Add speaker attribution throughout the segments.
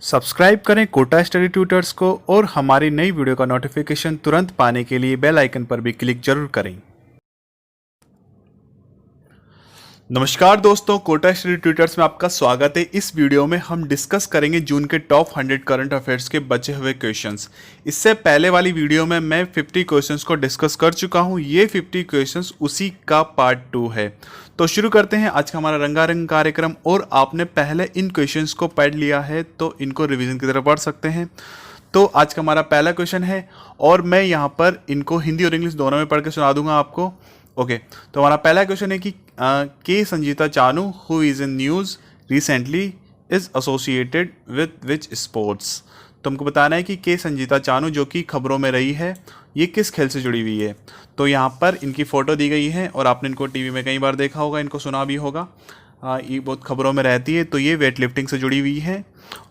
Speaker 1: Subscribe करें Kota study tutors को और हमारी नई वीडियो का नोटिफिकेशन तुरंत पाने के लिए बेल आइकन पर भी क्लिक जरूर करें। नमस्कार दोस्तों, कोटा स्टडी ट्यूटर्स में आपका स्वागत है। इस वीडियो में हम डिस्कस करेंगे जून के टॉप 100 करंट अफेयर्स के बचे हुए क्वेश्चंस। इससे पहले वाली वीडियो में मैं 50 क्वेश्चंस को डिस्कस कर चुका हूं। ये 50 क्वेश्चंस उसी का पार्ट 2 है। तो शुरू करते हैं आज का हमारा रंगारंग कार्यक्रम। और आपने पहले इन क्वेश्चंस को पढ़ लिया है तो इनको रिविजन की तरफ पढ़ सकते हैं। तो आज का हमारा पहला क्वेश्चन है और मैं यहाँ पर इनको हिंदी और इंग्लिश दोनों में पढ़ के सुना दूंगा आपको। ओके, तो हमारा पहला क्वेश्चन है कि के Sanjita Chanu who is in news recently is associated with which sports. तो हमको बताना है कि के संजीता चानू जो कि खबरों में रही है ये किस खेल से जुड़ी हुई है। तो यहाँ पर इनकी फ़ोटो दी गई है और आपने इनको टीवी में कई बार देखा होगा, इनको सुना भी होगा। ये बहुत खबरों में रहती है। तो ये वेट लिफ्टिंग से जुड़ी हुई है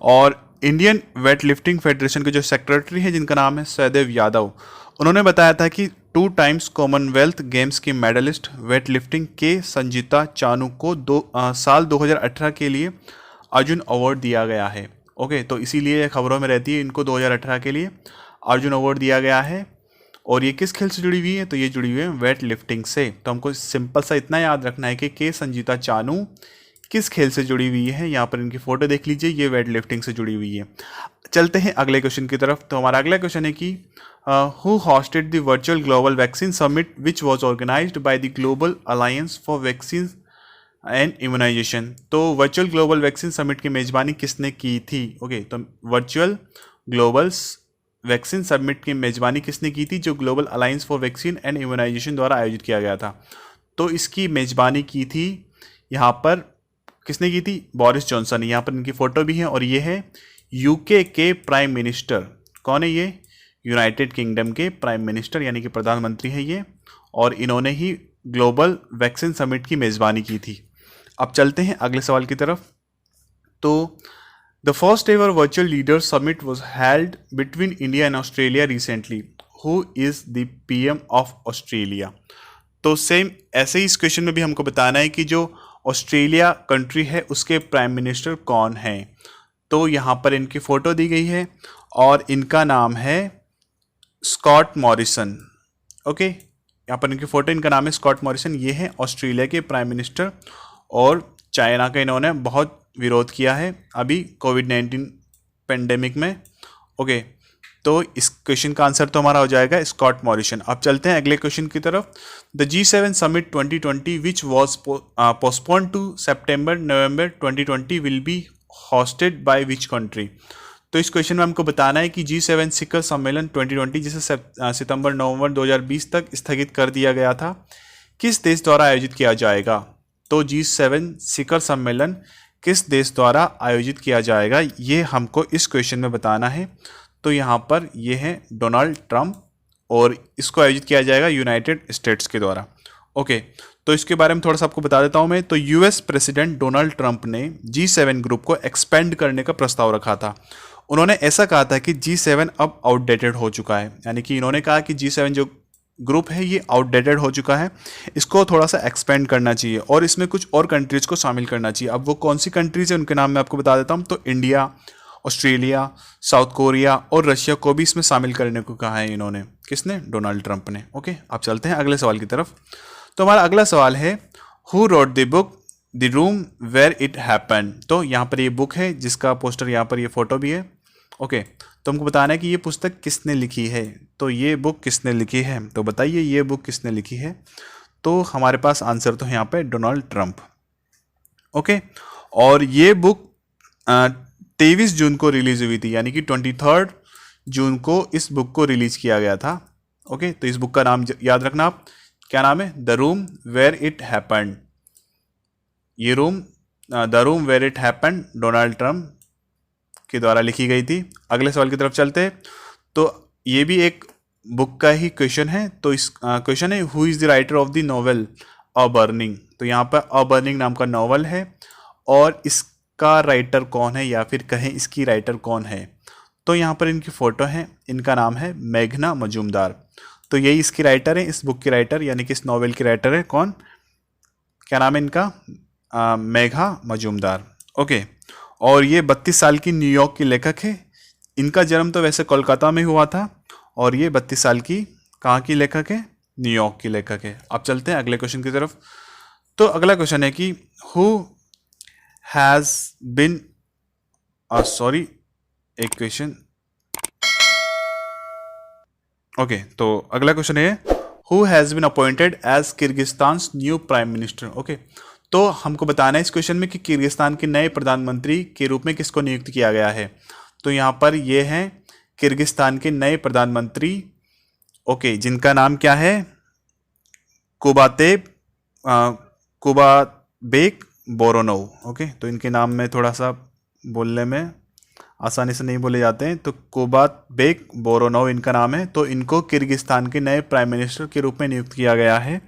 Speaker 1: और इंडियन वेट लिफ्टिंग फेडरेशन के जो सेक्रेटरी हैं जिनका नाम है सहदेव यादव, उन्होंने बताया था कि 2 टाइम्स कॉमनवेल्थ गेम्स की मेडलिस्ट वेट लिफ्टिंग के संजीता चानू को साल 2018 के लिए अर्जुन अवार्ड दिया गया है। ओके, तो इसीलिए खबरों में रहती है, इनको 2018 के लिए अर्जुन अवार्ड दिया गया है। और ये किस खेल से जुड़ी हुई है? तो ये जुड़ी हुई है वेट लिफ्टिंग से। तो हमको सिंपल सा इतना याद रखना है कि के संजीता चानू किस खेल से जुड़ी हुई है। यहाँ पर इनकी फ़ोटो देख लीजिए, ये वेट लिफ्टिंग से जुड़ी हुई है। चलते हैं अगले क्वेश्चन की तरफ। तो हमारा अगला क्वेश्चन है कि who hosted the virtual global vaccine summit which was organised by the global alliance for vaccine and immunisation. तो वर्चुअल ग्लोबल वैक्सीन समिट की मेज़बानी किसने की थी? ओके, तो वर्चुअल ग्लोबल वैक्सीन समिट की मेज़बानी किसने की थी? जो global alliance for vaccine and immunisation द्वारा आयोजित किया गया था। तो इसकी मेज़बानी की थी यहाँ पर किसने की थी? Boris Johnson. यहाँ पर इनकी फ़ोटो भी है और ये है यूके के प्राइम मिनिस्टर। कौन है ये? यूनाइटेड किंगडम के प्राइम मिनिस्टर यानी कि प्रधानमंत्री हैं ये, और इन्होंने ही ग्लोबल वैक्सीन समिट की मेज़बानी की थी। अब चलते हैं अगले सवाल की तरफ। तो the first ever virtual leader summit was held between India and Australia recently. Who is the PM of Australia? तो सेम ऐसे ही इस क्वेश्चन में भी हमको बताना है कि जो ऑस्ट्रेलिया कंट्री है उसके प्राइम मिनिस्टर कौन हैं। तो यहाँ पर इनकी फ़ोटो दी गई है और इनका नाम है स्कॉट मॉरिसन। ओके, यहाँ पर इनकी फ़ोटो, इनका नाम है स्कॉट मॉरिसन। ये है ऑस्ट्रेलिया के प्राइम मिनिस्टर और चाइना का इन्होंने बहुत विरोध किया है अभी कोविड-19 पेंडेमिक में। ओके, तो इस क्वेश्चन का आंसर तो हमारा हो जाएगा स्कॉट मॉरिसन। अब चलते हैं अगले क्वेश्चन की तरफ। The G7 summit 2020 which was postponed to September November 2020 will be hosted by which country. तो इस क्वेश्चन में हमको बताना है कि G7 शिखर सम्मेलन 2020 जिसे सितंबर नवंबर 2020 तक स्थगित कर दिया गया था, किस देश द्वारा आयोजित किया जाएगा। तो G7 शिखर सम्मेलन किस देश द्वारा आयोजित किया जाएगा ये हमको इस क्वेश्चन में बताना है। तो यहाँ पर ये है डोनाल्ड ट्रंप और इसको आयोजित किया जाएगा यूनाइटेड स्टेट्स के द्वारा। ओके, तो इसके बारे में थोड़ा सा आपको बता देता हूँ मैं। तो यूएस प्रेसिडेंट डोनाल्ड ट्रंप ने G7 ग्रुप को एक्सपेंड करने का प्रस्ताव रखा था। उन्होंने ऐसा कहा था कि G7 अब आउटडेटेड हो चुका है, यानी कि इन्होंने कहा कि G7 जो ग्रुप है ये आउटडेटेड हो चुका है, इसको थोड़ा सा एक्सपेंड करना चाहिए और इसमें कुछ और कंट्रीज़ को शामिल करना चाहिए। अब वो कौन सी कंट्रीज़ है उनके नाम मैं आपको बता देता हूँ। तो इंडिया, ऑस्ट्रेलिया, साउथ कोरिया और रशिया को भी इसमें शामिल करने को कहा है इन्होंने। किसने? डोनाल्ड ट्रंप ने। ओके, अब चलते हैं अगले सवाल की तरफ। तो हमारा अगला सवाल है who wrote the book the room where it happen. तो यहाँ पर ये बुक है जिसका पोस्टर, यहाँ पर ये फोटो भी है। ओके, तो हमको बताना है कि ये पुस्तक किसने लिखी है। तो ये बुक किसने लिखी है? तो बताइए ये बुक किसने लिखी है। तो हमारे पास आंसर तो है यहाँ पे डोनाल्ड ट्रंप। ओके, और ये बुक 23 जून को रिलीज हुई थी, यानी कि 23 जून को इस बुक को रिलीज किया गया था। ओके, तो इस बुक का नाम याद रखना आप, क्या नाम है? The room where it happened. ये the room where it happened Donald Trump के द्वारा लिखी गई थी। अगले सवाल की तरफ चलते हैं। तो ये भी एक बुक का ही क्वेश्चन है। तो इस क्वेश्चन है who is the writer of the novel a burning. तो यहाँ पर अ बर्निंग नाम का नॉवल है और इसका राइटर कौन है या फिर कहें इसकी राइटर कौन है। तो यहाँ पर इनकी फ़ोटो है, इनका नाम है मेघना मजूमदार। तो यही इसकी राइटर है, इस बुक की राइटर यानी कि इस नॉवेल की राइटर है कौन? क्या नाम है इनका? मेघा मजूमदार। ओके, और ये 32 साल की न्यूयॉर्क की लेखक है। इनका जन्म तो वैसे कोलकाता में हुआ था और ये 32 साल की कहाँ की लेखक है? न्यूयॉर्क की लेखक है। अब चलते हैं अगले क्वेश्चन की तरफ। तो अगला क्वेश्चन है कि हु हैज़ बिन सॉरी एक क्वेश्चन ओके तो अगला क्वेश्चन है who has been appointed as Kyrgyzstan new prime minister. Okay, तो हमको बताना है इस क्वेश्चन में कि किर्गिस्तान के नए प्रधानमंत्री के रूप में किसको नियुक्त किया गया है। तो यहाँ पर ये हैं किर्गिस्तान के नए प्रधानमंत्री, ओके, जिनका नाम क्या है? कुबाबेक बोरोनोव। ओके, तो इनके नाम में थोड़ा सा बोलने में आसानी से नहीं बोले जाते हैं, तो कुबाबेक बोरोनोव इनका नाम है। तो इनको किर्गिस्तान के नए प्राइम मिनिस्टर के रूप में नियुक्त किया गया है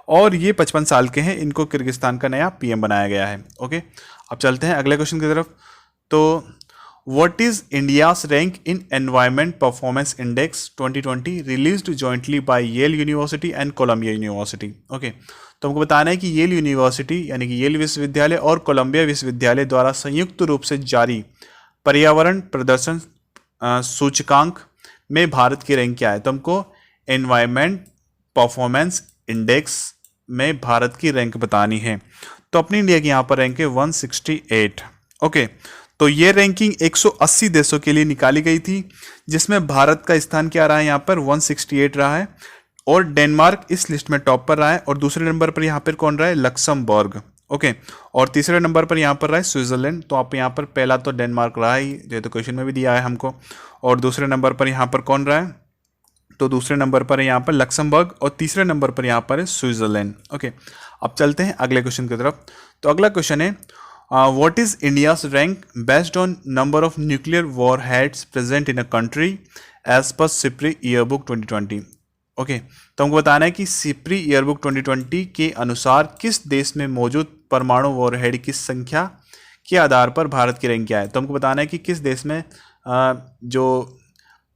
Speaker 1: और ये 55 साल के हैं। इनको किर्गिस्तान का नया पीएम बनाया गया है। ओके, अब चलते हैं अगले क्वेश्चन की तरफ। तो what is India's rank in environment performance index 2020 released jointly by Yale University and Columbia University. Okay, तो हमको बताना है कि येल यूनिवर्सिटी यानी कि येल विश्वविद्यालय और कोलंबिया विश्वविद्यालय द्वारा संयुक्त रूप से जारी पर्यावरण प्रदर्शन सूचकांक में भारत की रैंक क्या है। तो हमको एनवायरमेंट परफॉर्मेंस इंडेक्स में भारत की रैंक बतानी है। तो अपनी इंडिया की यहाँ पर रैंक है 168। ओके, तो ये रैंकिंग 180 देशों के लिए निकाली गई थी, जिसमें भारत का स्थान क्या रहा है? यहाँ पर 168 रहा है और डेनमार्क इस लिस्ट में टॉप पर रहा है और दूसरे नंबर पर यहाँ पर कौन रहा है? लक्समबर्ग। ओके, और तीसरे नंबर पर यहाँ पर रहा है स्विट्जरलैंड। तो आप यहाँ पर पहला तो डेनमार्क रहा ही, जो तो क्वेश्चन में भी दिया है हमको, और दूसरे नंबर पर यहाँ पर कौन रहा है? तो दूसरे नंबर पर है यहाँ पर लक्समबर्ग और तीसरे नंबर पर यहाँ पर है स्विट्जरलैंड। ओके, अब चलते हैं अगले क्वेश्चन की तरफ। तो अगला क्वेश्चन है what is India's rank based on number of nuclear warheads present in a country as per SIPRI yearbook 2020। Okay, तो हमको बताना है कि सिप्री ईयरबुक 2020 के अनुसार किस देश में मौजूद परमाणु वॉरहेड की संख्या के आधार पर भारत की रैंक क्या है। तो हमको बताना है कि किस देश में जो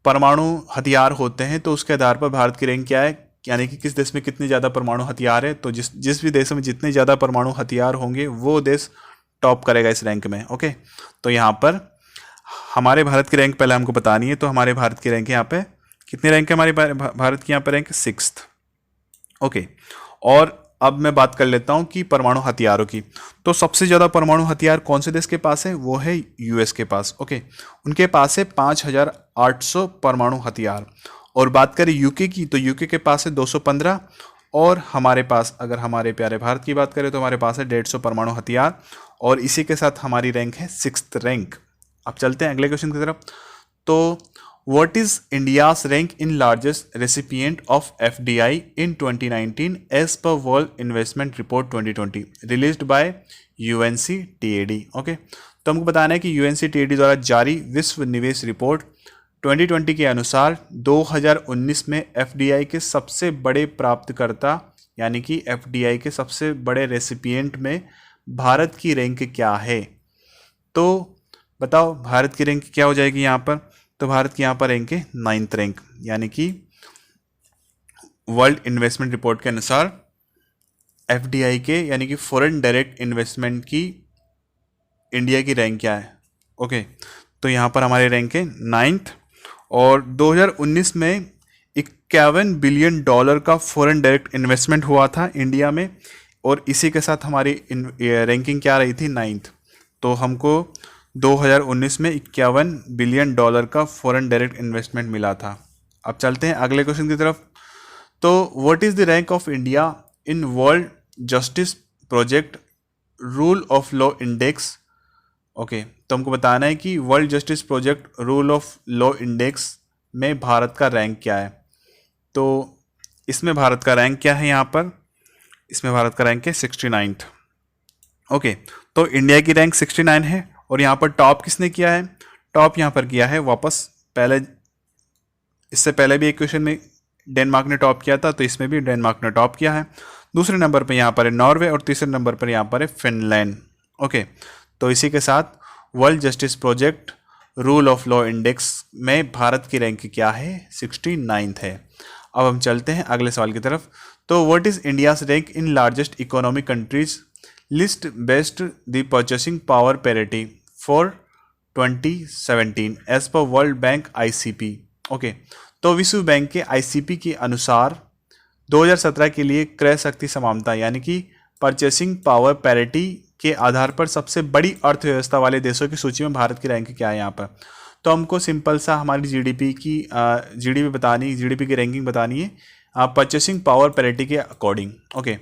Speaker 1: परमाणु हथियार होते हैं तो उसके आधार पर भारत की रैंक क्या है, यानी कि किस देश में कितने ज़्यादा परमाणु हथियार है। तो जिस भी देश में जितने ज़्यादा परमाणु हथियार होंगे वो देश टॉप करेगा इस रैंक में। ओके, तो यहाँ पर हमारे भारत की रैंक पहले हमको बतानी है। तो हमारे भारत की रैंक यहाँ पे कितनी रैंक है? हमारे भारत की यहाँ पर रैंक 6th। ओके, और अब मैं बात कर लेता हूँ कि परमाणु हथियारों की। तो सबसे ज़्यादा परमाणु हथियार कौन से देश के पास है? वो है यूएस के पास। ओके, उनके पास है 5800 परमाणु हथियार। और बात करें यूके की, तो यूके के पास है 215 और हमारे पास, अगर हमारे प्यारे भारत की बात करें तो हमारे पास है 150 परमाणु हथियार और इसी के साथ हमारी रैंक है 6th रैंक। अब चलते हैं अगले क्वेश्चन की तरफ। तो What is India's rank in largest recipient of FDI in 2019 as per World Investment Report 2020 released by UNCTAD? Okay, तो हमको बताना है कि UNCTAD द्वारा जारी विश्व निवेश रिपोर्ट 2020 के अनुसार 2019 में FDI के सबसे बड़े प्राप्तकर्ता यानी कि FDI के सबसे बड़े रेसिपिएंट में भारत की रैंक क्या है। तो बताओ भारत की रैंक क्या हो जाएगी यहाँ पर? तो भारत की यहाँ पर रैंक है 9th रैंक, यानी कि वर्ल्ड इन्वेस्टमेंट रिपोर्ट के अनुसार एफडीआई के यानी कि फॉरेन डायरेक्ट इन्वेस्टमेंट की इंडिया की रैंक क्या है। ओके, तो यहाँ पर हमारी रैंक है 9th और 2019 में 51 बिलियन डॉलर का फॉरेन डायरेक्ट इन्वेस्टमेंट हुआ था इंडिया में और इसी के साथ हमारी रैंकिंग क्या रही थी? 9th। तो हमको 2019 में 51 बिलियन डॉलर का फॉरेन डायरेक्ट इन्वेस्टमेंट मिला था। अब चलते हैं अगले क्वेश्चन की तरफ। तो what is the rank of India in world justice project rule of law index. Okay, तो हमको बताना है कि world justice project rule of law index में भारत का रैंक क्या है। तो इसमें भारत का रैंक क्या है? यहाँ पर इसमें भारत का रैंक है 69th। ओके, तो इंडिया की रैंक 69 है और यहाँ पर टॉप किसने किया है? टॉप यहाँ पर किया है वापस, पहले इससे पहले भी एक क्वेश्चन में डेनमार्क ने टॉप किया था, तो इसमें भी डेनमार्क ने टॉप किया है। दूसरे नंबर पर यहाँ पर है नॉर्वे और तीसरे नंबर पर यहाँ पर है फिनलैंड। ओके, तो इसी के साथ world justice project rule of law index में भारत की रैंक क्या है? 69th है। अब हम चलते हैं अगले सवाल की तरफ। तो what is India's rank in largest economic countries list based the purchasing power parity for 2017 as per world bank ICP। Okay, तो विश्व बैंक के ICP के अनुसार 2017 के लिए क्रय शक्ति समानता यानी कि परचेसिंग पावर पैरिटी के आधार पर सबसे बड़ी अर्थव्यवस्था वाले देशों की सूची में भारत की रैंक क्या है यहाँ पर। तो हमको सिंपल सा हमारी जीडीपी की रैंकिंग बतानी है परचेसिंग पावर पैरिटी के अकॉर्डिंग। ओके,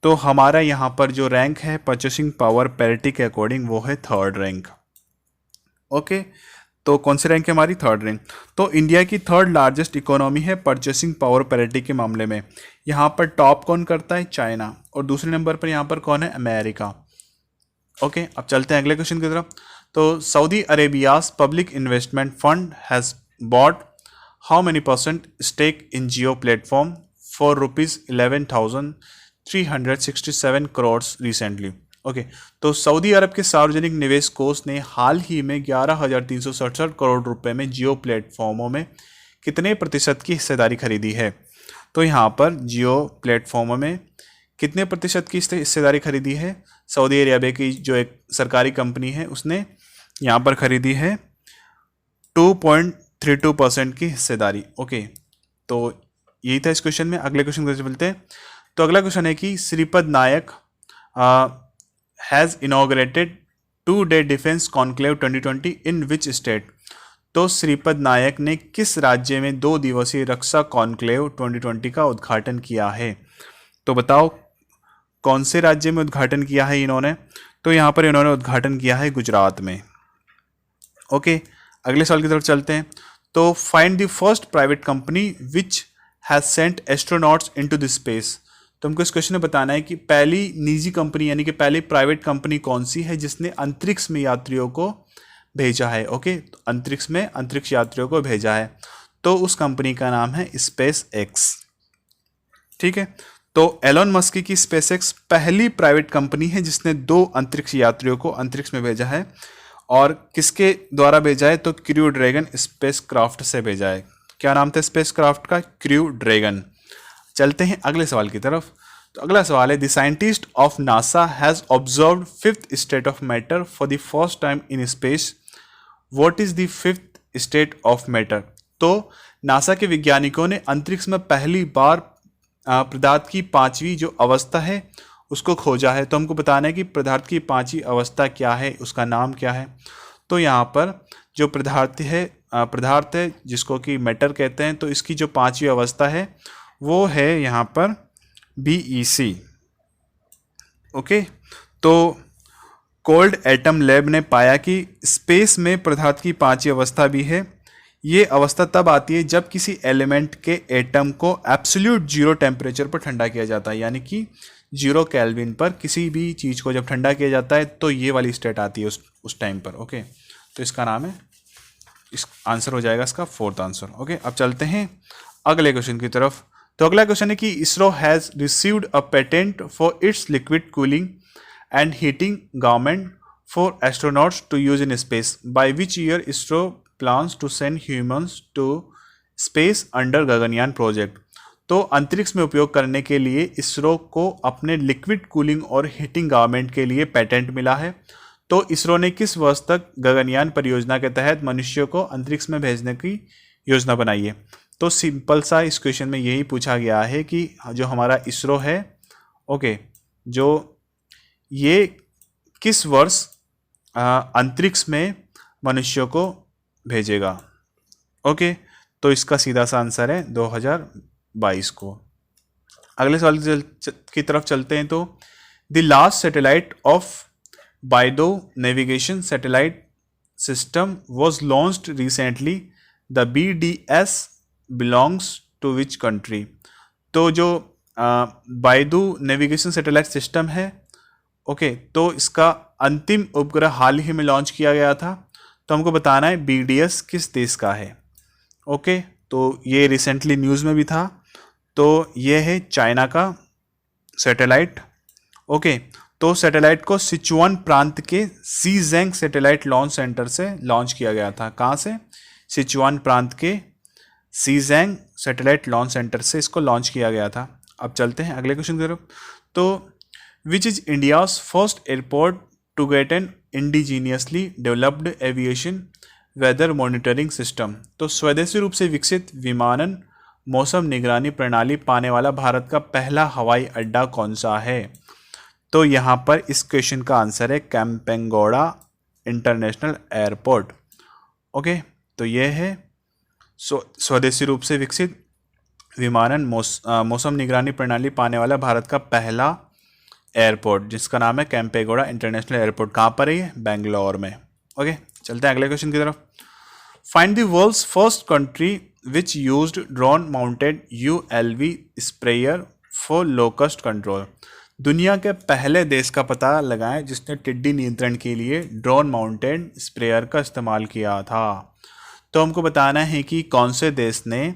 Speaker 1: तो हमारा यहाँ पर जो रैंक है परचेसिंग पावर पैरिटी के अकॉर्डिंग वो है 3rd रैंक। ओके, तो कौन सी रैंक है हमारी? 3rd rank. तो इंडिया की 3rd लार्जेस्ट इकोनॉमी है परचेसिंग पावर पैरिटी के मामले में। यहाँ पर टॉप कौन करता है? चाइना। और दूसरे नंबर पर यहाँ पर कौन है? अमेरिका। ओके, अब चलते हैं अगले क्वेश्चन की तरफ। तो Saudi Arabia's public investment fund has bought how many % stake in Jio platform for ₹11,367 crore recently. Okay, तो सऊदी अरब के सार्वजनिक निवेश कोष ने हाल ही में 11,367 करोड़ रुपए में जियो प्लेटफॉर्मों में कितने प्रतिशत की हिस्सेदारी खरीदी है? तो यहाँ पर जियो प्लेटफॉर्मों में कितने प्रतिशत की हिस्सेदारी खरीदी है? सऊदी अरेबिया की जो एक सरकारी कंपनी है उसने यहाँ पर खरीदी है 2.32% की हिस्सेदारी। ओके, तो यही था इस क्वेश्चन में। अगले क्वेश्चन को चलते हैं। तो अगला क्वेश्चन है कि Shripad Naik has inaugurated 2-day defence conclave 2020 in which state. तो श्रीपद नायक ने किस राज्य में 2 दिवसीय रक्षा कॉन्क्लेव 2020 का उद्घाटन किया है? तो बताओ कौन से राज्य में उद्घाटन किया है इन्होंने? तो यहाँ पर इन्होंने उद्घाटन किया है गुजरात में। ओके, अगले सवाल की तरफ चलते हैं। तो find the first private company which has sent astronauts into the space. तो हमको इस क्वेश्चन में बताना है कि पहली निजी कंपनी यानी कि पहली प्राइवेट कंपनी कौन सी है जिसने अंतरिक्ष में यात्रियों को भेजा है। ओके, तो अंतरिक्ष में अंतरिक्ष यात्रियों को भेजा है, तो उस कंपनी का नाम है स्पेस एक्स। ठीक है, तो एलोन मस्क की स्पेस एक्स पहली प्राइवेट कंपनी है जिसने 2 अंतरिक्ष यात्रियों को अंतरिक्ष में भेजा है। और किसके द्वारा भेजा है? तो क्रू ड्रैगन स्पेस क्राफ्ट से भेजा है। क्या नाम था स्पेस क्राफ्ट का? Crew dragon. चलते हैं अगले सवाल की तरफ। तो अगला सवाल है the scientist of NASA has observed 5th state of matter for the first time in space. What is the 5th state of matter? तो नासा के वैज्ञानिकों ने अंतरिक्ष में पहली बार पदार्थ की 5वीं जो अवस्था है उसको खोजा है। तो हमको बताना है कि पदार्थ की 5वीं अवस्था क्या है, उसका नाम क्या है। तो यहाँ पर जो पदार्थ है जिसको कि मैटर कहते हैं, तो इसकी जो 5वीं अवस्था है वो है यहाँ पर BEC। ओके, तो कोल्ड एटम लैब ने पाया कि स्पेस में पदार्थ की 5वीं अवस्था भी है। ये अवस्था तब आती है जब किसी एलिमेंट के एटम को एब्सोल्यूट 0 टेम्परेचर पर ठंडा किया जाता है, यानी कि 0 केल्विन पर किसी भी चीज़ को जब ठंडा किया जाता है तो ये वाली स्टेट आती है उस टाइम पर। ओके, तो इसका नाम है, इस आंसर हो जाएगा इसका 4th आंसर। ओके, अब चलते हैं अगले क्वेश्चन की तरफ। तो अगला क्वेश्चन है कि ISRO has received a patent for its liquid cooling and heating garment for astronauts to use in space. By which year ISRO plans to send humans to space under Gaganyaan project. तो अंतरिक्ष में उपयोग करने के लिए इसरो को अपने लिक्विड कूलिंग और हीटिंग गारमेंट के लिए पेटेंट मिला है। तो इसरो ने किस वर्ष तक गगनयान परियोजना के तहत मनुष्यों को अंतरिक्ष में भेजने की योजना बनाई है? तो सिंपल सा इस क्वेश्चन में यही पूछा गया है कि जो हमारा इसरो है, ओके, जो ये किस वर्ष अंतरिक्ष में मनुष्यों को भेजेगा। ओके, तो इसका सीधा सा आंसर है 2022 को। अगले सवाल की तरफ चलते हैं। तो the last satellite of BeiDou navigation satellite system was launched recently. The BDS belongs to which country. तो जो बाइडू नेविगेशन सैटेलाइट सिस्टम है, ओके, तो इसका अंतिम उपग्रह हाल ही में लॉन्च किया गया था। तो हमको बताना है BDS किस देश का है। ओके, तो ये रिसेंटली न्यूज़ में भी था। तो ये है चाइना का सैटेलाइट। ओके, तो सैटेलाइट को सिचुआन प्रांत के सीजेंग सैटेलाइट लॉन्च सेंटर से लॉन्च किया गया था। कहाँ से? सिचुआन प्रांत के सीजेंग सैटेलाइट लॉन्च सेंटर से इसको लॉन्च किया गया था। अब चलते हैं अगले क्वेश्चन की तरफ। तो which is India's first airport to get an indigenously developed aviation weather monitoring system. तो स्वदेशी रूप से विकसित विमानन मौसम निगरानी प्रणाली पाने वाला भारत का पहला हवाई अड्डा कौन सा है? तो यहाँ पर इस क्वेश्चन का आंसर है कैंपेगौड़ा इंटरनेशनल एयरपोर्ट। ओके, तो ये है स्वदेशी रूप से विकसित विमानन मौसम निगरानी प्रणाली पाने वाला भारत का पहला एयरपोर्ट, जिसका नाम है कैंपेगौड़ा इंटरनेशनल एयरपोर्ट। कहाँ पर है ये? बेंगलोर में। ओके, चलते हैं अगले क्वेश्चन की तरफ। Find the world's first country which used drone mounted ULV sprayer for locust control. दुनिया के पहले देश का पता लगाएं जिसने टिड्डी नियंत्रण के लिए ड्रोन माउंटेड स्प्रेयर का इस्तेमाल किया था। तो हमको बताना है कि कौन से देश ने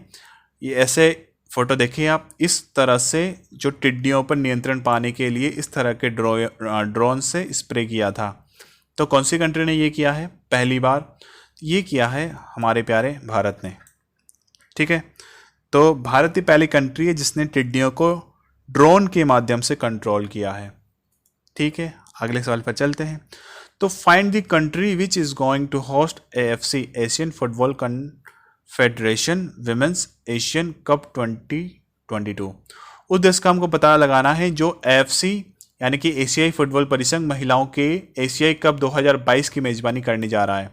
Speaker 1: ये ऐसे फोटो देखिए आप, इस तरह से जो टिड्डियों पर नियंत्रण पाने के लिए इस तरह के ड्रोन से स्प्रे किया था। तो कौन सी कंट्री ने ये किया है? पहली बार ये किया है हमारे प्यारे भारत ने। ठीक है, तो भारत ही पहली कंट्री है जिसने टिड्डियों को ड्रोन के माध्यम से कंट्रोल किया है। ठीक है, अगले सवाल पर चलते हैं। तो find the country which is going to host AFC Asian football federation women's Asian cup 2022। उस देश का हमको पता लगाना है जो AFC यानी कि एशियाई फुटबॉल परिसंघ महिलाओं के एशियाई कप 2022 की मेजबानी करने जा रहा है।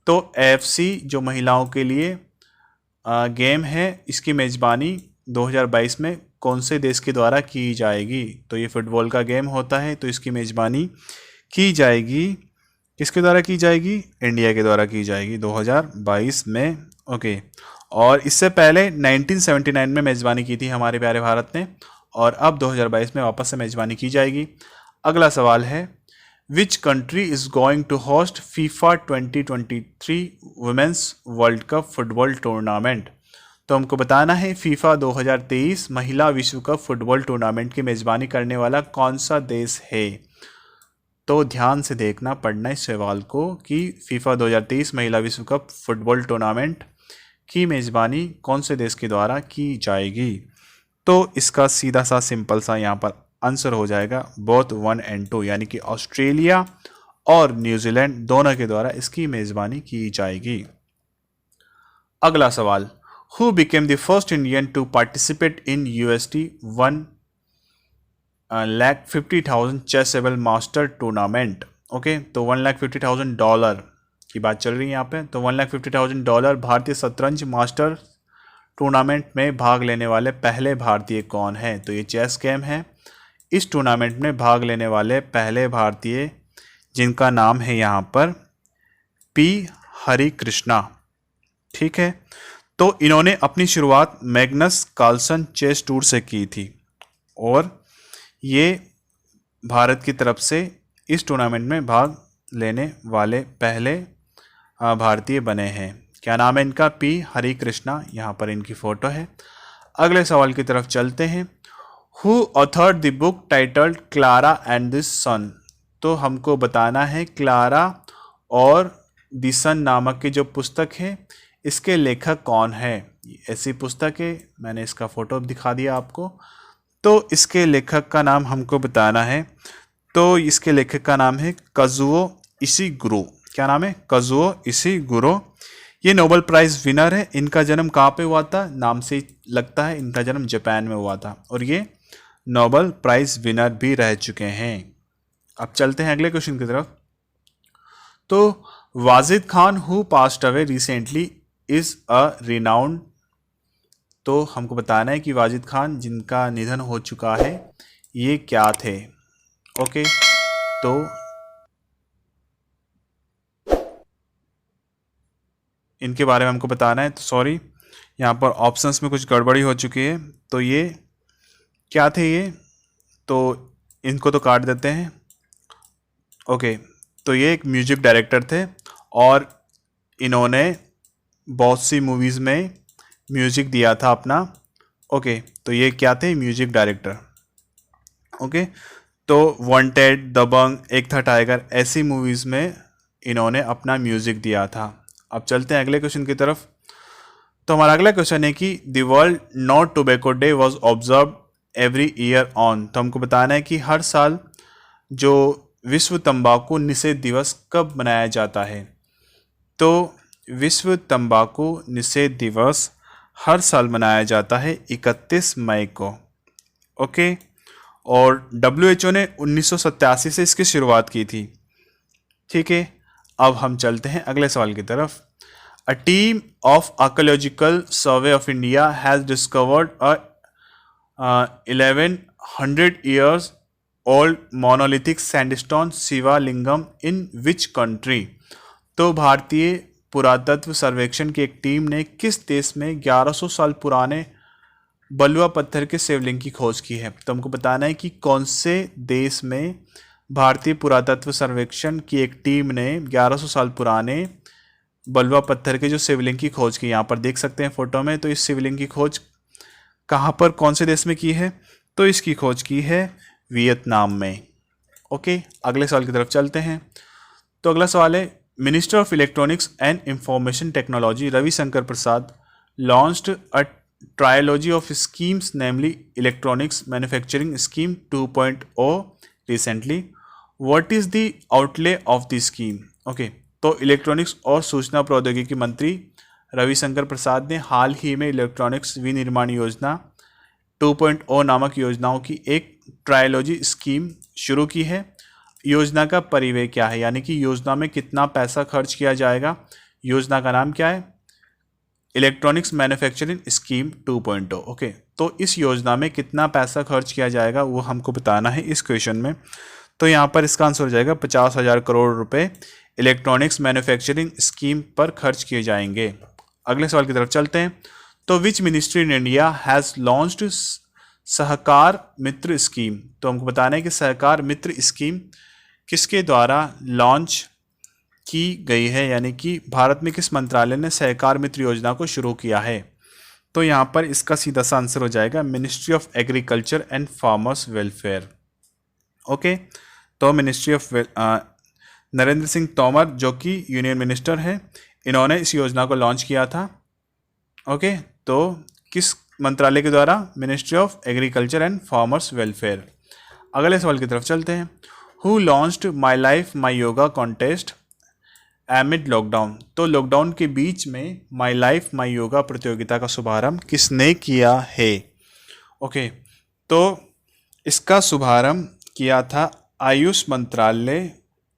Speaker 1: तो AFC जो महिलाओं के लिए गेम है, इसकी मेजबानी 2022 में कौन से देश के द्वारा की जाएगी? तो ये फुटबॉल का गेम होता है, तो इसकी मेजबानी की जाएगी, किसके द्वारा की जाएगी? इंडिया के द्वारा की जाएगी 2022 में। ओके, और इससे पहले 1979 में मेज़बानी की थी हमारे प्यारे भारत ने, और अब 2022 में वापस से मेज़बानी की जाएगी। अगला सवाल है, which country is going to host FIFA 2023 women's world cup football tournament. तो हमको बताना है FIFA 2023 महिला विश्व कप फुटबॉल टूर्नामेंट की मेज़बानी करने वाला कौन सा देश है? तो ध्यान से देखना पड़ना इस सवाल को कि FIFA 2023 महिला विश्व कप फुटबॉल टूर्नामेंट की मेज़बानी कौन से देश के द्वारा की जाएगी? तो इसका सीधा सा सिंपल सा यहाँ पर आंसर हो जाएगा बोथ 1 और 2, यानी कि ऑस्ट्रेलिया और न्यूजीलैंड दोनों के द्वारा इसकी मेज़बानी की जाएगी। अगला सवाल, who became the first Indian to participate in USD 1,50,000 Chessable master tournament. Okay, तो $1,50,000 की बात चल रही है यहाँ पे। तो $1,50,000 भारतीय शतरंज मास्टर टूर्नामेंट में भाग लेने वाले पहले भारतीय कौन है? तो ये चेस गेम है। इस टूर्नामेंट में भाग लेने वाले पहले भारतीय जिनका नाम है यहाँ पर P हरिकृष्णा। ठीक है, तो इन्होंने अपनी शुरुआत मैग्नस कार्लसन चेस टूर से की थी और ये भारत की तरफ से इस टूर्नामेंट में भाग लेने वाले पहले भारतीय बने हैं। क्या नाम है इनका? P हरिकृष्णा। यहाँ पर इनकी फ़ोटो है। अगले सवाल की तरफ चलते हैं। Who authored the book titled Klara and the Sun. तो हमको बताना है क्लारा और द सन नामक की जो पुस्तक है इसके लेखक कौन है? ऐसी पुस्तक है, मैंने इसका फ़ोटो दिखा दिया आपको। तो इसके लेखक का नाम हमको बताना है। तो इसके लेखक का नाम है काजुओ इशिगुरो। क्या नाम है? Kazuo Ishiguro. ये नोबेल प्राइज़ विनर है। इनका जन्म कहाँ पे हुआ था? नाम से लगता है इनका जन्म जापान में हुआ था और ये नोबेल प्राइज़ विनर भी रह चुके हैं। अब चलते हैं अगले क्वेश्चन की तरफ। तो Wajid Khan who passed away recently is a renowned. तो हमको बताना है कि वाजिद खान जिनका निधन हो चुका है ये क्या थे? ओके, तो इनके बारे में हमको बताना है। तो सॉरी, यहाँ पर ऑप्शंस में कुछ गड़बड़ी हो चुकी है। तो ये क्या थे ये? तो इनको तो काट देते हैं। ओके, तो ये एक म्यूजिक डायरेक्टर थे और इन्होंने बहुत सी मूवीज़ में म्यूजिक दिया था अपना। ओके, तो ये क्या थे? Music director. ओके, तो वांटेड, दबंग, एक था टाइगर, ऐसी मूवीज़ में इन्होंने अपना म्यूजिक दिया था। अब चलते हैं अगले क्वेश्चन की तरफ। तो हमारा अगला क्वेश्चन है कि the world no tobacco day was observe every year on. तो हमको बताना है कि हर साल जो विश्व तंबाकू निषेध दिवस कब मनाया जाता है? तो विश्व तंबाकू निषेध दिवस हर साल मनाया जाता है 31 मई को। ओके, और WHO ने 1987 से इसकी शुरुआत की थी। ठीक है, अब हम चलते हैं अगले सवाल की तरफ। A team of Archaeological Survey of India has discovered a 1100 years old monolithic sandstone Shiva Lingam in which country? तो भारतीय पुरातत्व सर्वेक्षण की एक टीम ने किस देश में 1100 साल पुराने बलुआ पत्थर के शिवलिंग की खोज की है? तो हमको बताना है कि कौन से देश में भारतीय पुरातत्व सर्वेक्षण की एक टीम ने 1100 साल पुराने बलुआ पत्थर के जो शिवलिंग की खोज की। यहाँ पर देख सकते हैं फोटो में। तो इस शिवलिंग की खोज कहाँ पर, कौन से देश में की है? तो इसकी खोज की है वियतनाम में। ओके, अगले सवाल की तरफ चलते हैं। तो अगला सवाल है, minister of electronics and information technology Ravishankar Prasad launched a trilogy of schemes namely electronics manufacturing scheme 2.0 recently. What is the outlay of the scheme? Okay, तो इलेक्ट्रॉनिक्स और सूचना प्रौद्योगिकी मंत्री रविशंकर प्रसाद ने हाल ही में इलेक्ट्रॉनिक्स विनिर्माण योजना 2.0 नामक योजनाओं की एक ट्रायलॉजी स्कीम शुरू की है। योजना का परिव्यय क्या है, यानी कि योजना में कितना पैसा खर्च किया जाएगा? योजना का नाम क्या है? Electronics manufacturing scheme 2.0। ओके, तो इस योजना में कितना पैसा खर्च किया जाएगा वो हमको बताना है इस क्वेश्चन में। तो यहाँ पर इसका आंसर हो जाएगा 50,000 करोड़ रुपए इलेक्ट्रॉनिक्स मैन्युफैक्चरिंग स्कीम पर खर्च किए जाएंगे। अगले सवाल की तरफ चलते हैं। तो which ministry in India has launched Sahakar Mitra scheme? तो हमको बताना है कि सहकार मित्र स्कीम किसके द्वारा लॉन्च की गई है, यानी कि भारत में किस मंत्रालय ने सहकार मित्र योजना को शुरू किया है? तो यहाँ पर इसका सीधा सा आंसर हो जाएगा ministry of agriculture and farmers welfare. Okay, तो मिनिस्ट्री ऑफ नरेंद्र सिंह तोमर जो कि यूनियन मिनिस्टर हैं, इन्होंने इस योजना को लॉन्च किया था। ओके, तो किस मंत्रालय के द्वारा? Ministry of agriculture and farmers welfare. अगले सवाल की तरफ चलते हैं। Who launched my life my yoga contest एमिड lockdown? तो लॉकडाउन के बीच में माई लाइफ माई योगा प्रतियोगिता का शुभारंभ किसने किया है? ओके, तो इसका शुभारंभ किया था आयुष मंत्रालय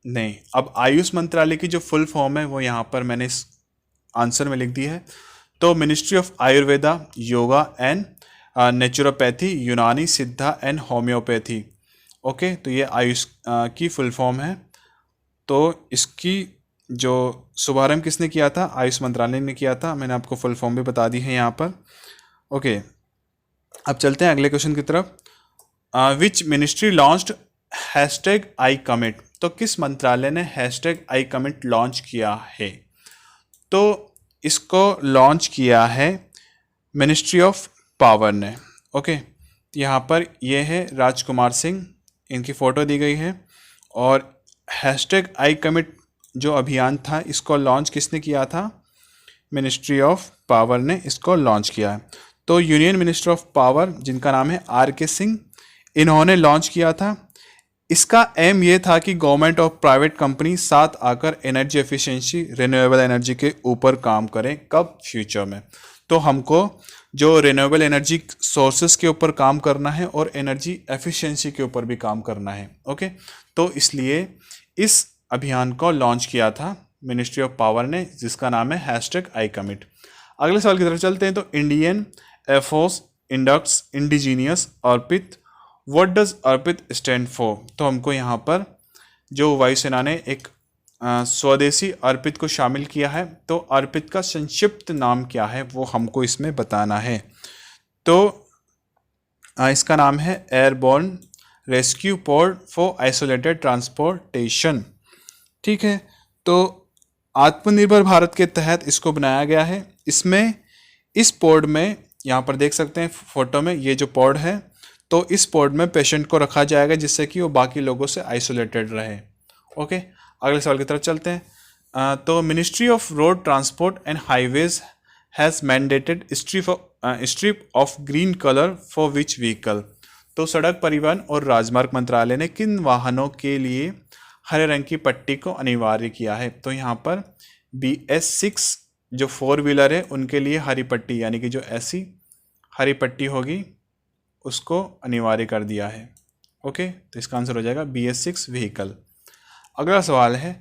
Speaker 1: ने। अब आयुष मंत्रालय की जो फुल फॉर्म है वो यहाँ पर मैंने इस आंसर में लिख दी है। तो ministry of Ayurveda, yoga and naturopathy, यूनानी, सिद्धा एंड होम्योपैथी। ओके, तो ये आयुष की फुल फॉर्म है। तो इसकी जो शुभारंभ किसने किया था? आयुष मंत्रालय ने किया था। मैंने आपको फुल फॉर्म भी बता दी है यहाँ पर। ओके, अब चलते हैं अगले क्वेश्चन की तरफ। Which ministry launched hashtag I commit? तो किस मंत्रालय ने हैशटैग आई कमिट लॉन्च किया है? तो इसको लॉन्च किया है मिनिस्ट्री ऑफ पावर ने। ओके, यहाँ पर ये है राजकुमार सिंह, इनकी फ़ोटो दी गई है। और हैशटैग आई कमिट जो अभियान था इसको लॉन्च किसने किया था? मिनिस्ट्री ऑफ पावर ने इसको लॉन्च किया है। तो यूनियन मिनिस्टर ऑफ पावर जिनका नाम है RK सिंह, इन्होंने लॉन्च किया था। इसका एम ये था कि गवर्नमेंट और प्राइवेट कंपनी साथ आकर एनर्जी एफिशिएंसी, रिन्यूएबल एनर्जी के ऊपर काम करें। कब? फ्यूचर में। तो हमको जो रिन्यूएबल एनर्जी सोर्सेस के ऊपर काम करना है और एनर्जी एफिशिएंसी के ऊपर भी काम करना है। ओके, तो इसलिए इस अभियान को लॉन्च किया था मिनिस्ट्री ऑफ पावर ने, जिसका नाम है हैशटैग आई कमिट। अगले सवाल की तरफ चलते हैं। तो Indian air force inducts indigenous Arpit, what does Arpit stand for? तो हमको यहाँ पर जो वायुसेना ने एक स्वदेशी अर्पित को शामिल किया है, तो अर्पित का संक्षिप्त नाम क्या है वो हमको इसमें बताना है। तो इसका नाम है airborne rescue pod for isolated transportation. ठीक है, तो आत्मनिर्भर भारत के तहत इसको बनाया गया है। इसमें इस पोड में यहाँ पर देख सकते हैं फोटो में, ये जो पोड है, तो इस पोड में पेशेंट को रखा जाएगा जिससे कि वो बाकी लोगों से आइसोलेटेड रहे। ओके, अगले सवाल की तरफ चलते हैं। तो ministry of road transport and highways has mandated strip of green colour for which vehicle? तो सड़क परिवहन और राजमार्ग मंत्रालय ने किन वाहनों के लिए हरे रंग की पट्टी को अनिवार्य किया है। तो यहाँ पर BS6 जो 4 व्हीलर है उनके लिए हरी पट्टी, यानी कि जो ऐसी हरी पट्टी होगी उसको अनिवार्य कर दिया है। ओके, तो इसका आंसर हो जाएगा BS6 व्हीकल। अगला सवाल है,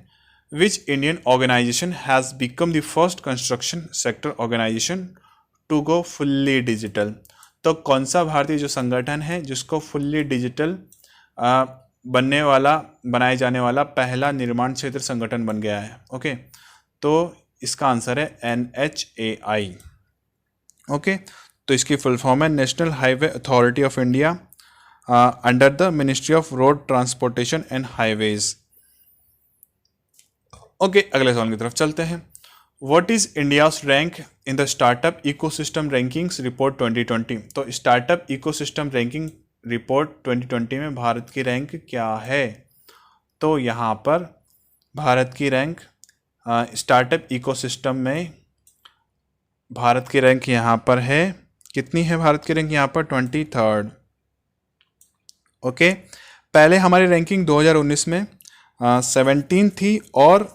Speaker 1: which Indian organisation has become the first construction sector organisation to go fully digital. तो कौन सा भारतीय जो संगठन है जिसको फुल्ली डिजिटल बनाए जाने वाला पहला निर्माण क्षेत्र संगठन बन गया है। ओके, तो इसका आंसर है NHAI। ओके, तो इसकी फुल फॉर्म है national highway authority of India under the ministry of road transportation and highways. Okay, अगले सवाल की तरफ चलते हैं। What is India's rank in the startup ecosystem rankings report 2020। तो स्टार्टअप इकोसिस्टम रैंकिंग रिपोर्ट 2020 में भारत की रैंक क्या है? तो यहाँ पर भारत की रैंक स्टार्टअप इकोसिस्टम में भारत की रैंक यहाँ पर है, कितनी है भारत की रैंक यहाँ पर? 23rd। ओके, पहले हमारी रैंकिंग 2019 में 17 थी और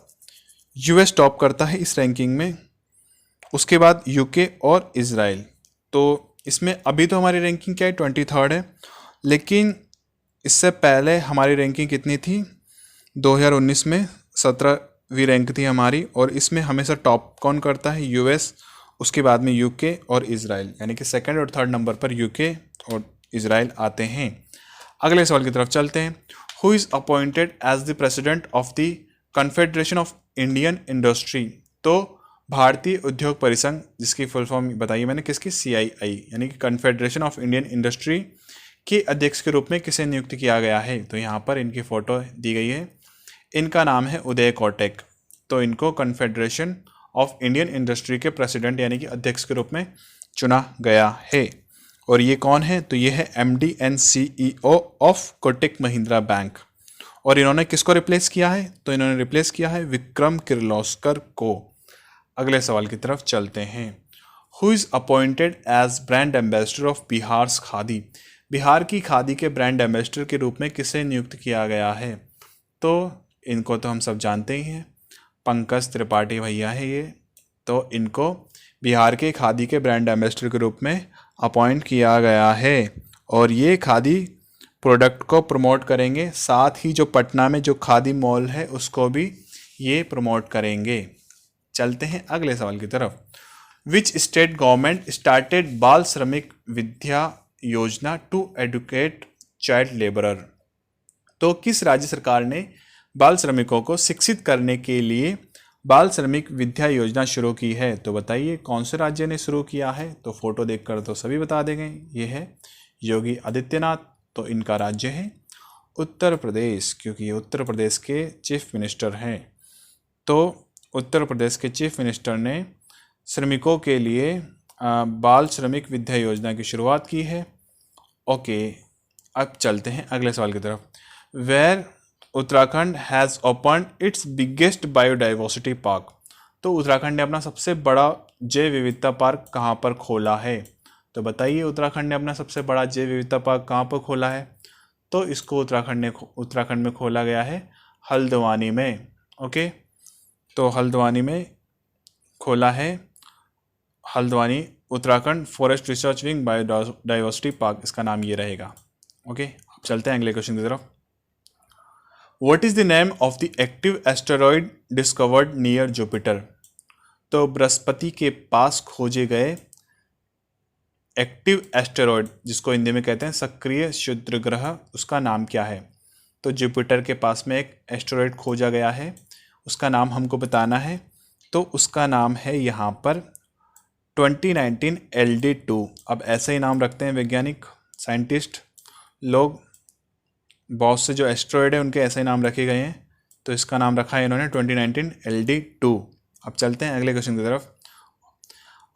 Speaker 1: US टॉप करता है इस रैंकिंग में, उसके बाद UK और इजराइल। तो इसमें अभी तो हमारी रैंकिंग क्या है? 23rd है, लेकिन इससे पहले हमारी रैंकिंग कितनी थी? 2019 में 17वीं रैंक थी हमारी, और इसमें हमेशा टॉप कौन करता है? US, उसके बाद में UK और इजराइल, यानी कि सेकंड और थर्ड नंबर पर UK और इजराइल आते हैं। अगले सवाल की तरफ चलते हैं। Who is appointed as the president of the confederation of Indian industry. तो भारतीय उद्योग परिसंघ, जिसकी फुल फॉर्म बताई मैंने किसकी? CII, यानी कि कन्फेडरेशन ऑफ इंडियन इंडस्ट्री के अध्यक्ष के रूप में किसे नियुक्त किया गया है? तो यहाँ पर इनकी फ़ोटो दी गई है, इनका नाम है उदय कोटक। तो इनको कन्फेडरेशन ऑफ इंडियन इंडस्ट्री के प्रेसिडेंट यानी कि अध्यक्ष के रूप में चुना गया है। और ये कौन है? तो ये है MD and CEO of Kotak Mahindra bank. और इन्होंने किसको रिप्लेस किया है? तो इन्होंने रिप्लेस किया है विक्रम किर्लोस्कर को। अगले सवाल की तरफ चलते हैं। Who is appointed as brand ambassador of Bihar's khadi. Bihar की खादी के ब्रांड एम्बेसडर के रूप में किसे नियुक्त किया गया है? तो इनको तो हम सब जानते ही हैं, पंकज त्रिपाठी भैया है ये। तो इनको बिहार के खादी के ब्रांड एम्बेसडर के रूप में अपॉइंट किया गया है, और ये खादी प्रोडक्ट को प्रमोट करेंगे, साथ ही जो पटना में जो खादी मॉल है उसको भी ये प्रमोट करेंगे। चलते हैं अगले सवाल की तरफ। विच स्टेट गवर्नमेंट स्टार्टेड बाल श्रमिक विद्या योजना टू एडुकेट चाइल्ड लेबरर। तो किस राज्य सरकार ने बाल श्रमिकों को शिक्षित करने के लिए बाल श्रमिक विद्या योजना शुरू की है? तो बताइए कौन से राज्य ने शुरू किया है? तो फोटो देखकर तो सभी बता देंगे, ये है योगी आदित्यनाथ। तो इनका राज्य है उत्तर प्रदेश, क्योंकि ये उत्तर प्रदेश के चीफ मिनिस्टर हैं। तो उत्तर प्रदेश के चीफ मिनिस्टर ने श्रमिकों के लिए बाल श्रमिक विद्या योजना की शुरुआत की है। ओके, अब चलते हैं अगले सवाल की तरफ। Where Uttarakhand has open its biggest biodiversity park. तो उत्तराखंड ने अपना सबसे बड़ा जैव विविधता पार्क कहाँ पर खोला है? तो बताइए उत्तराखंड ने अपना सबसे बड़ा जैव विविधता पार्क कहाँ पर खोला है? तो इसको उत्तराखंड में खोला गया है हल्द्वानी में। ओके, तो हल्द्वानी में खोला है Haldwani Uttarakhand forest research wing biodiversity park, इसका नाम ये रहेगा। ओके, अब चलते हैं अगले क्वेश्चन की तरफ। What is the name of the active asteroid discovered near Jupiter. तो बृहस्पति के पास खोजे गए एक्टिव एस्टेरॉयड, जिसको हिंदी में कहते हैं सक्रिय क्षुद्र ग्रह, उसका नाम क्या है? तो जुपिटर के पास में एक एस्टेरॉयड खोजा गया है, उसका नाम हमको बताना है। तो उसका नाम है यहाँ पर 2019 LD2। अब ऐसे ही नाम रखते हैं वैज्ञानिक साइंटिस्ट लोग, बहुत से जो एस्टेरॉयड है उनके ऐसे ही नाम रखे गए हैं। तो इसका नाम रखा है इन्होंने 2019 LD2। अब चलते हैं अगले क्वेश्चन की तरफ।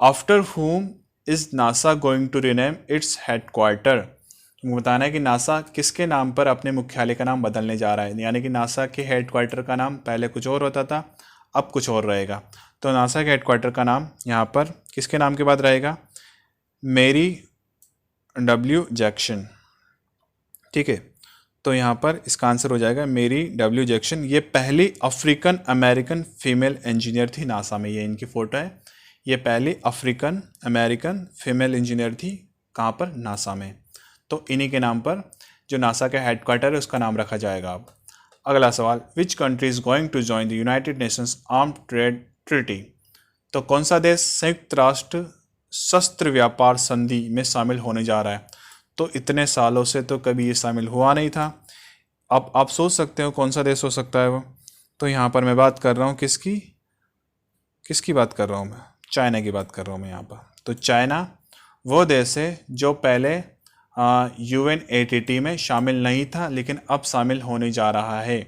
Speaker 1: After whom is NASA going to rename its headquarter. तुमको बताना है कि नासा किसके नाम पर अपने मुख्यालय का नाम बदलने जा रहा है, यानी कि नासा के हेडक्वार्टर का नाम पहले कुछ और होता था, अब कुछ और रहेगा। तो नासा के हेडक्वार्टर का नाम यहाँ पर किसके नाम के बाद रहेगा? मेरी W जैक्सन। ठीक है, तो यहाँ पर इसका आंसर हो जाएगा मेरी डब्ल्यू जैक्सन। ये पहली अफ्रीकन अमेरिकन फीमेल इंजीनियर थी नासा में। ये इनकी फ़ोटो है। ये पहली अफ्रीकन अमेरिकन फीमेल इंजीनियर थी कहाँ पर? नासा में। तो इन्हीं के नाम पर जो नासा का हेडक्वार्टर है उसका नाम रखा जाएगा अब। अगला सवाल, which country is going to join the united nations armed trade treaty? तो कौन सा देश संयुक्त राष्ट्र शस्त्र व्यापार संधि में शामिल होने जा रहा है? तो इतने सालों से तो कभी ये शामिल हुआ नहीं था। अब आप सोच सकते हो कौन सा देश हो सकता है वो। तो यहाँ पर मैं बात कर रहा हूँ किसकी बात कर रहा हूँ मैं? चाइना की बात कर रहा हूँ मैं यहाँ पर। तो चाइना वो देश है जो पहले UNATT में शामिल नहीं था, लेकिन अब शामिल होने जा रहा है।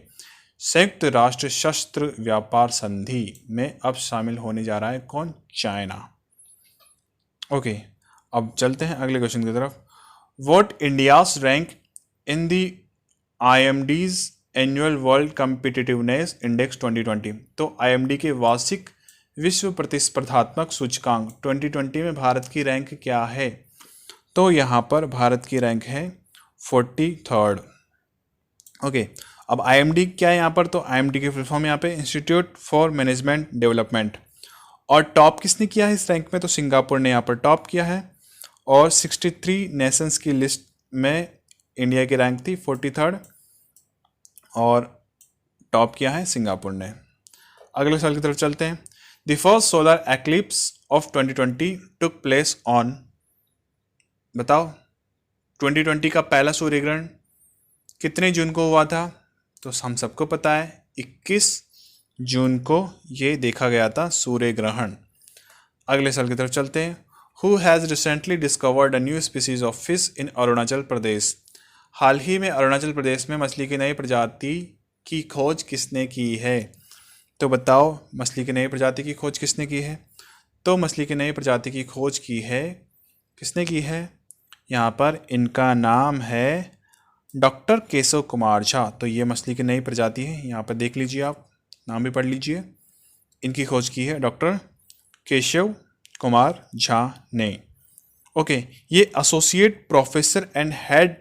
Speaker 1: संयुक्त राष्ट्र शस्त्र व्यापार संधि में अब शामिल होने जा रहा है कौन? चाइना। ओके, अब चलते हैं अगले क्वेश्चन की तरफ। What India's rank in the IMD's Annual World Competitiveness Index 2020? तो IMD के वार्षिक विश्व प्रतिस्पर्धात्मक सूचकांक 2020 में भारत की रैंक क्या है? तो यहाँ पर भारत की रैंक है 43rd। ओके, अब IMD क्या है यहाँ पर? तो IMD की फुल फॉर्म यहाँ पे इंस्टीट्यूट फॉर मैनेजमेंट डेवलपमेंट। और टॉप किसने किया है इस रैंक में? तो सिंगापुर ने यहाँ पर टॉप किया है। और 63 नेशंस की लिस्ट में इंडिया की रैंक थी 43rd और टॉप किया है सिंगापुर ने। अगले साल की तरफ चलते हैं। The first solar eclipse of 2020 took place on, बताओ 2020 का पहला सूर्य ग्रहण कितने जून को हुआ था? तो हम सबको पता है 21 जून को ये देखा गया था सूर्य ग्रहण। अगले साल की तरफ चलते हैं। Who has recently discovered a new species of fish in Arunachal Pradesh? हाल ही में अरुणाचल प्रदेश में मछली की नई प्रजाति की खोज किसने की है? तो बताओ मछली की नई प्रजाति की खोज किसने की है? तो मछली की नई प्रजाति की खोज की है, किसने की है? यहाँ पर इनका नाम है डॉक्टर केशव कुमार झा। तो ये मछली की नई प्रजाति है, यहाँ पर देख लीजिए, आप नाम भी पढ़ लीजिए। इनकी खोज की है डॉक्टर केशव कुमार झा ने। ओके, ये associate professor and head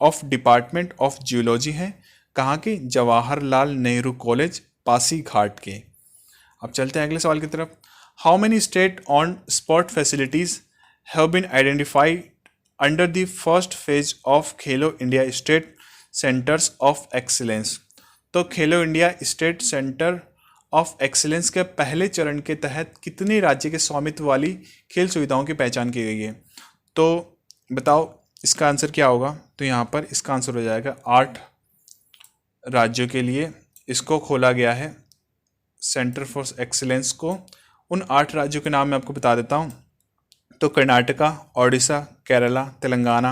Speaker 1: of department of geology है। कहाँ के? जवाहरलाल नेहरू कॉलेज पासीघाट के। अब चलते हैं अगले सवाल की तरफ। How many state on sport facilities have been identified under the first phase of Khelo India state centres of excellence? तो Khelo India state centre of excellence के पहले चरण के तहत कितने राज्य के स्वामित्व वाली खेल सुविधाओं की पहचान की गई है? तो बताओ इसका आंसर क्या होगा? तो यहाँ पर इसका आंसर हो जाएगा 8 राज्यों के लिए इसको खोला गया है सेंटर फॉर एक्सीलेंस को। उन 8 राज्यों के नाम मैं आपको बता देता हूँ। तो कर्नाटका, ओडिशा, केरला, तेलंगाना,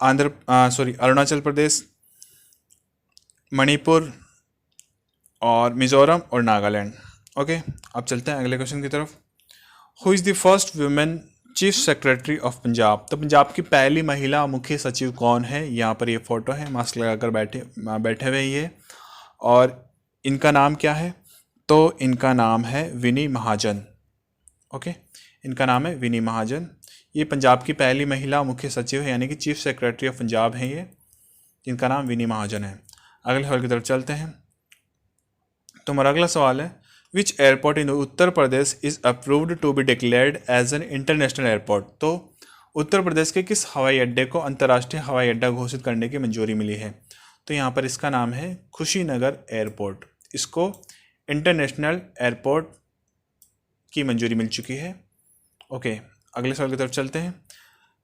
Speaker 1: अरुणाचल प्रदेश, मणिपुर और मिजोरम और नागालैंड। ओके, अब चलते हैं अगले क्वेश्चन की तरफ। Who is the first women chief secretary of Punjab? तो पंजाब की पहली महिला मुख्य सचिव कौन है? यहाँ पर ये फोटो है, मास्क लगाकर बैठे हुए ये। और इनका नाम क्या है? तो इनका नाम है विनी महाजन। ओके, इनका नाम है विनी महाजन। ये पंजाब की पहली महिला मुख्य सचिव है, यानी कि चीफ सेक्रेटरी ऑफ पंजाब हैं ये, जिनका नाम विनी महाजन है। अगले सवाल की तरफ चलते हैं। तो हमारा अगला सवाल है, which airport in Uttar Pradesh is approved to be declared as an international airport? तो उत्तर प्रदेश के किस हवाई अड्डे को अंतर्राष्ट्रीय हवाई अड्डा घोषित करने की मंजूरी मिली है? तो यहाँ पर इसका नाम है खुशीनगर एयरपोर्ट। इसको इंटरनेशनल एयरपोर्ट की मंजूरी मिल चुकी है। ओके, अगले सवाल की तरफ चलते हैं।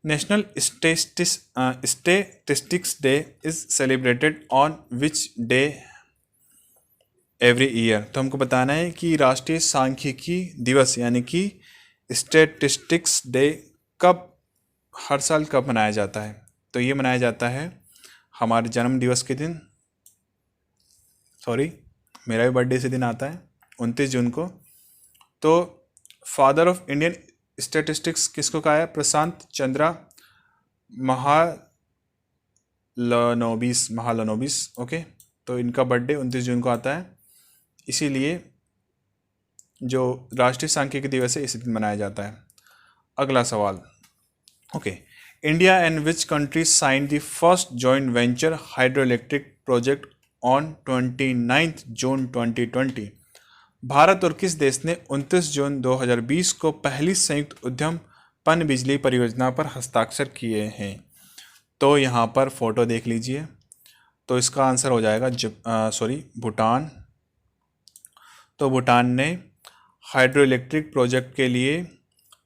Speaker 1: National statistics day is celebrated on which day every year? तो हमको बताना है कि राष्ट्रीय सांख्यिकी दिवस यानी कि स्टैटिस्टिक्स डे कब, हर साल कब मनाया जाता है? तो ये मनाया जाता है हमारे जन्म दिवस के दिन, मेरा भी बर्थडे से दिन आता है 29 जून को। तो फादर ऑफ इंडियन स्टैटिस्टिक्स किसको कहा है? प्रशांत चंद्रा महालनोबिस। ओके, तो इनका बर्थडे 29 जून को आता है, इसीलिए जो राष्ट्रीय सांख्यिकी दिवस है इसी दिन मनाया जाता है। अगला सवाल। Okay, India and which country sign the first joint venture hydro electric project on 29 June 2020। Bharat और किस देश ने 29 जून 2020 को पहली संयुक्त उद्यम पनबिजली परियोजना पर हस्ताक्षर किए हैं? तो यहाँ पर फोटो देख लीजिए, तो इसका आंसर हो जाएगा भूटान। तो भूटान ने हाइड्रो इलेक्ट्रिक प्रोजेक्ट के लिए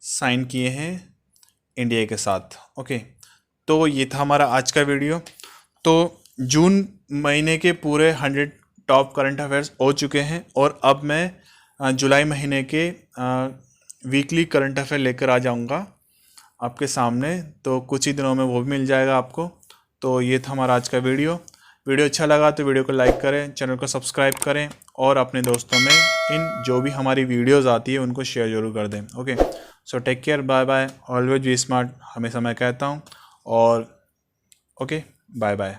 Speaker 1: साइन किए हैं इंडिया के साथ। ओके, तो ये था हमारा आज का वीडियो। तो जून महीने के पूरे 100 टॉप करंट अफेयर्स हो चुके हैं और अब मैं जुलाई महीने के वीकली करंट अफेयर लेकर आ जाऊंगा आपके सामने। तो कुछ ही दिनों में वो भी मिल जाएगा आपको। तो ये था हमारा आज का वीडियो अच्छा लगा तो वीडियो को लाइक करें, चैनल को सब्सक्राइब करें और अपने दोस्तों में इन जो भी हमारी वीडियोस आती है उनको शेयर जरूर कर दें। Okay, so take care, bye bye, always be smart, हमेशा मैं कहता हूँ। और ओके, बाय बाय।